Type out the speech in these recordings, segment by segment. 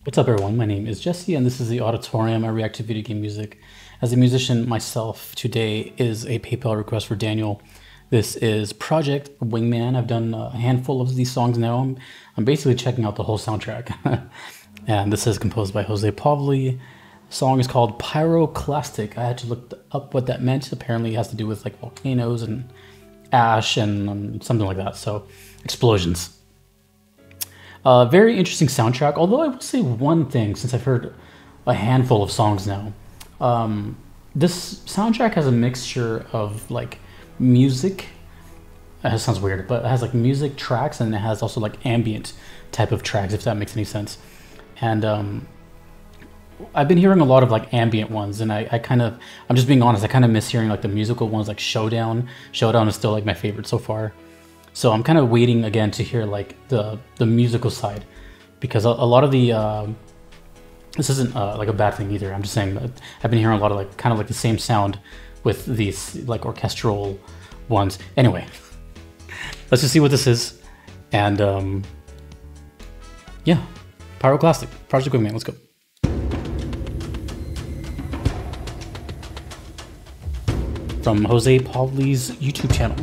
What's up, everyone? My name is Jesse, and this is the Auditorium. I react to video game music. As a musician myself, today is a PayPal request for Daniel. This is Project Wingman. I've done a handful of these songs now. I'm basically checking out the whole soundtrack. And this is composed by Pavli. The song is called Pyroclastic. I had to look up what that meant. Apparently it has to do with like volcanoes and ash and something like that. So explosions. Very interesting soundtrack, although I will say one thing, since I've heard a handful of songs now. This soundtrack has a mixture of like music, it sounds weird, but it has like music tracks and it has also like ambient type of tracks, if that makes any sense. And I've been hearing a lot of like ambient ones, and I'm just being honest, I kind of miss hearing like the musical ones like Showdown. Showdown is still like my favorite so far. So I'm kind of waiting again to hear like the musical side, because a lot of the this isn't like a bad thing either. I'm just saying that I've been hearing a lot of like kind of like the same sound with these like orchestral ones. Anyway, let's just see what this is, and yeah, Pyroclastic, Project Wingman. Let's go. From Pavli's YouTube channel.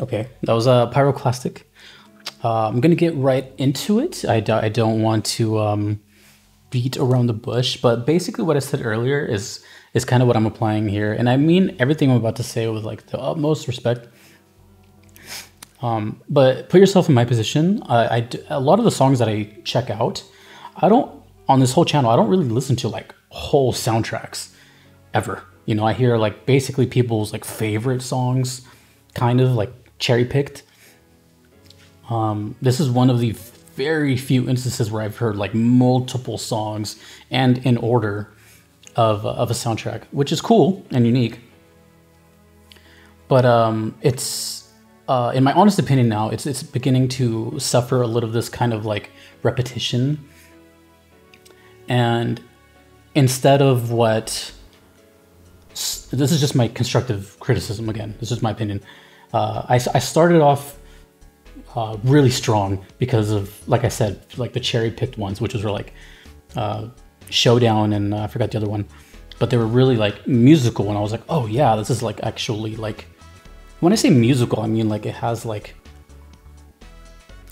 Okay, that was a Pyroclastic. I'm gonna get right into it. I don't want to beat around the bush, but basically what I said earlier is kind of what I'm applying here, and I mean everything I'm about to say with like the utmost respect. But put yourself in my position. A lot of the songs that I check out, on this whole channel, I don't really listen to like whole soundtracks ever. You know, I hear like basically people's like favorite songs, kind of like cherry picked. This is one of the very few instances where I've heard like multiple songs and in order of a soundtrack, which is cool and unique. But it's in my honest opinion now, it's beginning to suffer a little of this kind of like repetition. And instead of what, this is just my constructive criticism again, this is my opinion. I started off really strong because of, like I said, like the cherry picked ones, which was like Showdown and I forgot the other one, but they were really like musical, and I was like, oh yeah, this is like actually like, when I say musical, I mean like it has like,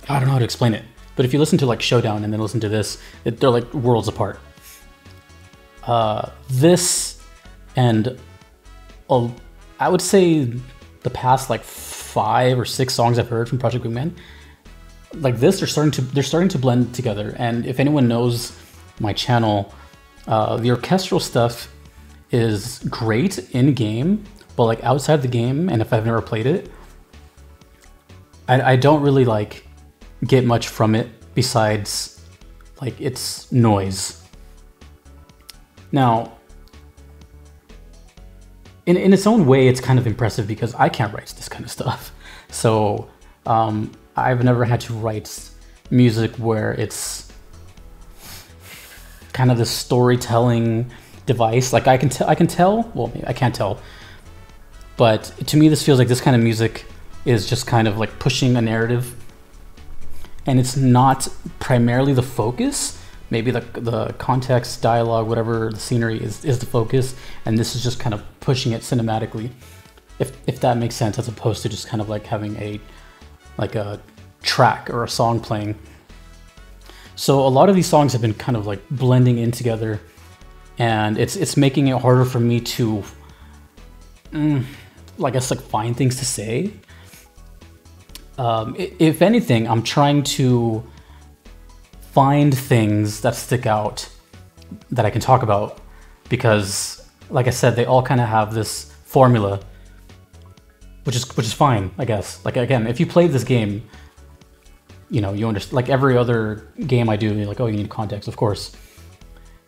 I don't know how to explain it, but if you listen to like Showdown and then listen to this, they're like worlds apart. This and I would say the past like 5 or 6 songs I've heard from Project Wingman, like this, they're starting to blend together. And if anyone knows my channel, the orchestral stuff is great in game, but like outside the game, and if I've never played it, I don't really like get much from it besides like its noise. Now, in its own way, it's kind of impressive because I can't write this kind of stuff. So I've never had to write music where it's kind of this storytelling device. Like I can tell, well, I can't tell, but to me, this feels like this kind of music is just kind of like pushing a narrative, and it's not primarily the focus. Maybe the context, dialogue, whatever, the scenery is the focus, and this is just kind of pushing it cinematically, if that makes sense, as opposed to just kind of like having a track or a song playing. So a lot of these songs have been kind of like blending in together, and it's making it harder for me to, I guess, like find things to say. If anything, I'm trying to find things that stick out that I can talk about, because like I said, they all kind of have this formula, which is fine, I guess. Like again, if you played this game, you know, you understand. Like every other game I do, you're like, oh, you need context, of course.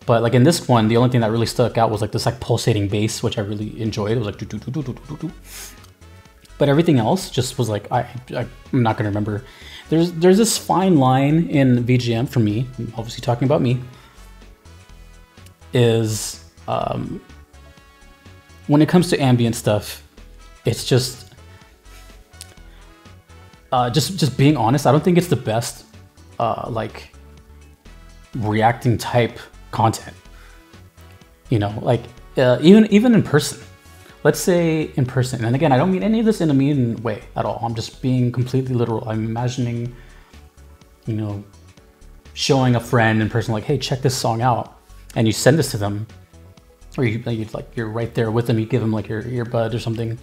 But like in this one, the only thing that really stuck out was like this like pulsating bass, which I really enjoyed. It was like do do do do do do do. But everything else just was like I'm not gonna remember. There's this fine line in VGM for me, obviously talking about me, is when it comes to ambient stuff, it's just being honest, I don't think it's the best like reacting type content. You know, like even in person. Let's say in person, and again, I don't mean any of this in a mean way at all. I'm just being completely literal. I'm imagining, you know, showing a friend in person, like, hey, check this song out, and you send this to them, or you're right there with them. You give them like your earbud or something.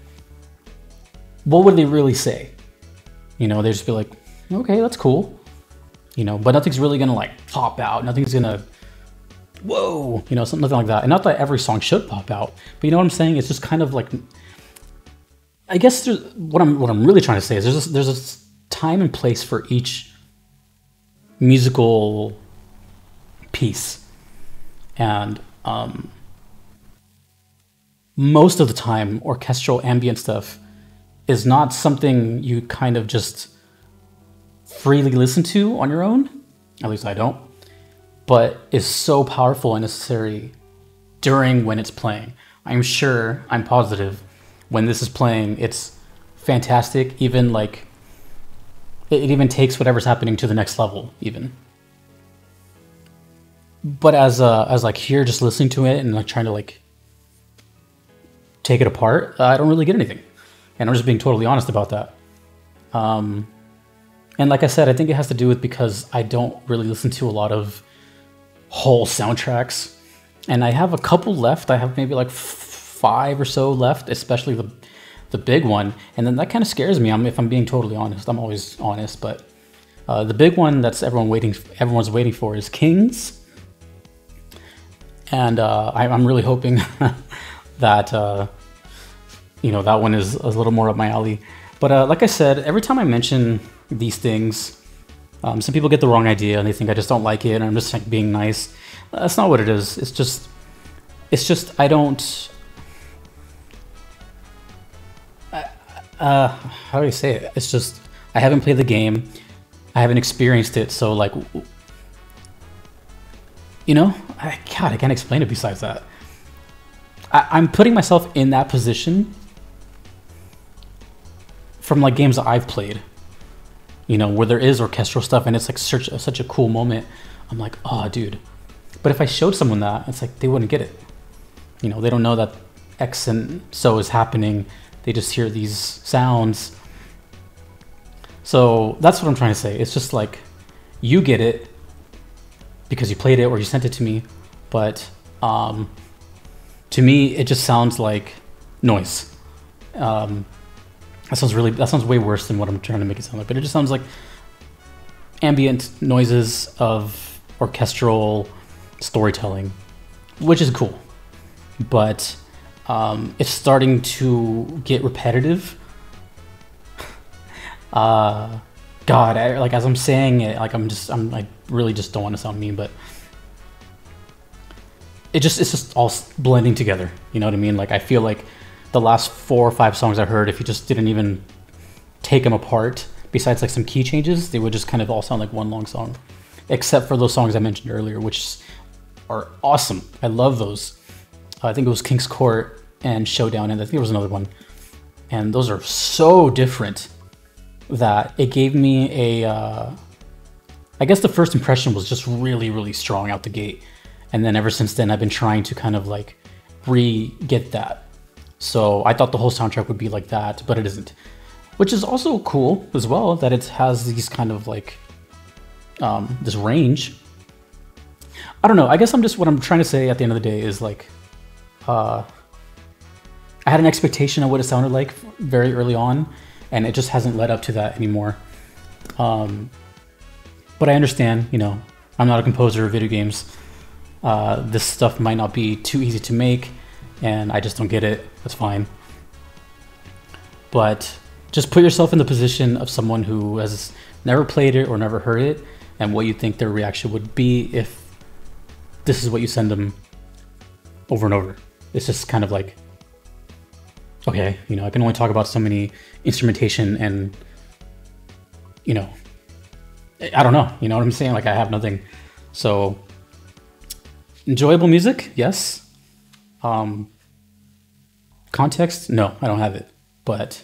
What would they really say? You know, they just be like, okay, that's cool, you know, but nothing's really gonna like pop out. Nothing's gonna, whoa, you know, nothing like that. And not that every song should pop out, but you know what I'm saying? It's just kind of like, I guess what I'm really trying to say is there's a time and place for each musical piece. And most of the time, orchestral ambient stuff is not something you kind of just freely listen to on your own. At least I don't. But is so powerful and necessary during when it's playing. I'm sure, I'm positive, when this is playing, it's fantastic. Even like, it even takes whatever's happening to the next level, even. But as like here, just listening to it and like trying to like take it apart, I don't really get anything. And I'm just being totally honest about that. And like I said, I think it has to do with because I don't really listen to a lot of whole soundtracks, and I have a couple left. I have maybe like 5 or so left, especially the big one, and then that kind of scares me. If I'm being totally honest, I'm always honest, but the big one that's everyone's waiting for is Kings, and I'm really hoping that you know, that one is a little more up my alley. But like I said, every time I mention these things. Some people get the wrong idea and they think I just don't like it and I'm just like being nice. That's not what it is. It's just I don't. How do you say it? It's just I haven't played the game. I haven't experienced it, so like, you know, God, I can't explain it besides that. I'm putting myself in that position from like games that I've played, you know, where there is orchestral stuff and it's like such a cool moment. I'm like, oh, dude. But if I showed someone that, it's like they wouldn't get it. You know, they don't know that X and so is happening. They just hear these sounds. So that's what I'm trying to say. It's just like you get it because you played it or you sent it to me, but to me it just sounds like noise. That sounds way worse than what I'm trying to make it sound like. But it just sounds like ambient noises of orchestral storytelling, which is cool. But it's starting to get repetitive. God, like as I'm saying it, like I really just don't want to sound mean, but it's just all blending together. You know what I mean? Like I feel like the last 4 or 5 songs I heard, if you just didn't even take them apart, besides like some key changes, they would just kind of all sound like one long song, except for those songs I mentioned earlier, which are awesome. I love those. I think it was King's Court and Showdown, and I think there was another one. And those are so different that it gave me a, I guess the first impression was just really, really strong out the gate. And then ever since then, I've been trying to kind of like re-get that. So I thought the whole soundtrack would be like that, but it isn't. Which is also cool as well, that it has these kind of like, this range. I don't know, I guess what I'm trying to say at the end of the day is like, I had an expectation of what it sounded like very early on, and it just hasn't led up to that anymore. But I understand, you know, I'm not a composer of video games. This stuff might not be too easy to make, and I just don't get it. That's fine. But just put yourself in the position of someone who has never played it or never heard it, and what you think their reaction would be if this is what you send them over and over. It's just kind of like, okay, you know, I can only talk about so many instrumentation and, you know, I don't know, you know what I'm saying? Like I have nothing. So enjoyable music, yes. Context, no, I don't have it. But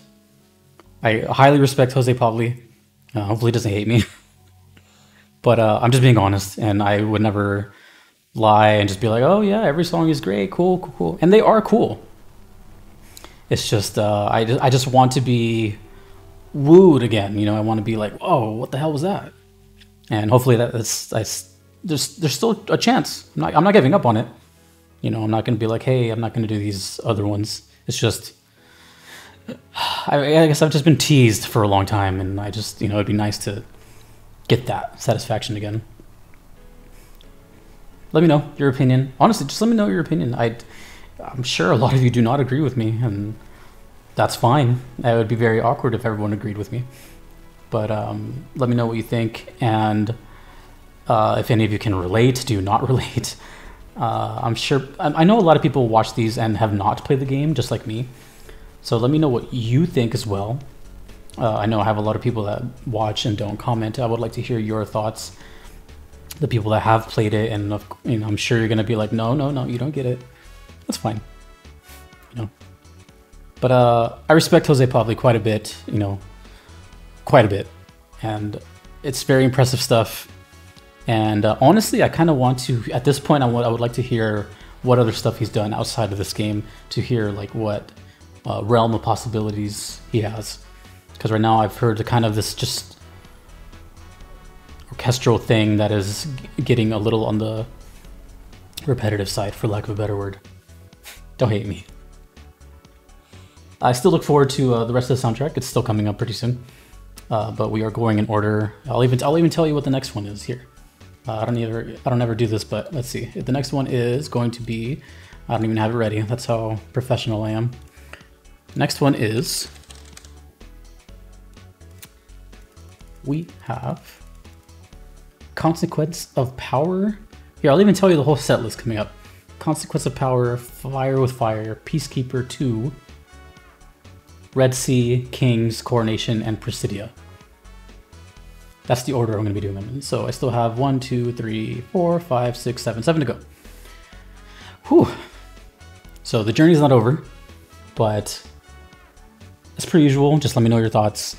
I highly respect Jose Pavli. Hopefully he doesn't hate me. But I'm just being honest, and I would never lie and just be like, oh yeah, every song is great, cool, cool, cool. And they are cool. It's just, I just want to be wooed again. You know, I want to be like, whoa, what the hell was that? And hopefully there's still a chance. I'm not giving up on it. You know, I'm not going to be like, hey, I'm not going to do these other ones. It's just, I guess I've just been teased for a long time, and I just, you know, it'd be nice to get that satisfaction again. Let me know your opinion. Honestly, just let me know your opinion. I'm sure a lot of you do not agree with me, and that's fine. It would be very awkward if everyone agreed with me. But let me know what you think, and if any of you can relate, do not relate. I'm sure, I know a lot of people watch these and have not played the game, just like me. So let me know what you think as well. I know I have a lot of people that watch and don't comment. I would like to hear your thoughts. The people that have played it, and you know, I'm sure you're gonna be like, no, you don't get it. That's fine, you know. But I respect Jose Pavli quite a bit, you know, quite a bit, and it's very impressive stuff. And honestly, I kind of want to, at this point, I would like to hear what other stuff he's done outside of this game, to hear like what realm of possibilities he has. Because right now I've heard kind of this just orchestral thing that is getting a little on the repetitive side, for lack of a better word. Don't hate me. I still look forward to the rest of the soundtrack. It's still coming up pretty soon, but we are going in order. I'll even tell you what the next one is here. I don't ever do this, but let's see. The next one is going to be, I don't even have it ready. That's how professional I am. Next one is we have Consequence of Power. Here, I'll even tell you the whole set list coming up. Consequence of Power, Fire with Fire, Peacekeeper 2, Red Sea, Kings, Coronation, and Presidia. That's the order I'm going to be doing them in. So I still have 1, 2, 3, 4, 5, 6, 7 to go. Whew. So the journey's not over, but as per usual, just let me know your thoughts.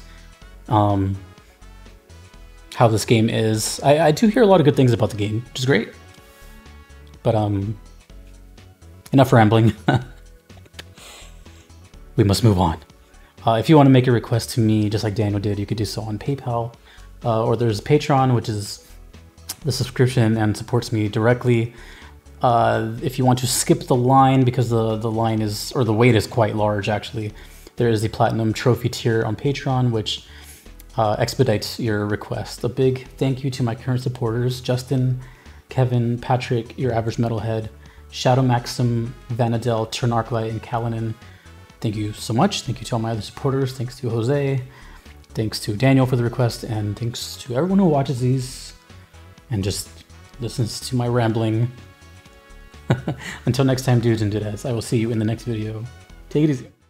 How this game is. I do hear a lot of good things about the game, which is great. But enough rambling. We must move on. If you want to make a request to me, just like Daniel did, you could do so on PayPal. Or there's Patreon, which is the subscription and supports me directly. If you want to skip the line, because the line is, or the wait is quite large actually, there is the Platinum Trophy tier on Patreon, which expedites your request. A big thank you to my current supporters, Justin, Kevin, Patrick, Your Average Metalhead, Shadow Maxim, Vanadel, Turnarchlite, and Kalanin. Thank you so much. Thank you to all my other supporters. Thanks to Jose. Thanks to Daniel for the request, and thanks to everyone who watches these and just listens to my rambling. Until next time, dudes and dudettes, I will see you in the next video. Take it easy.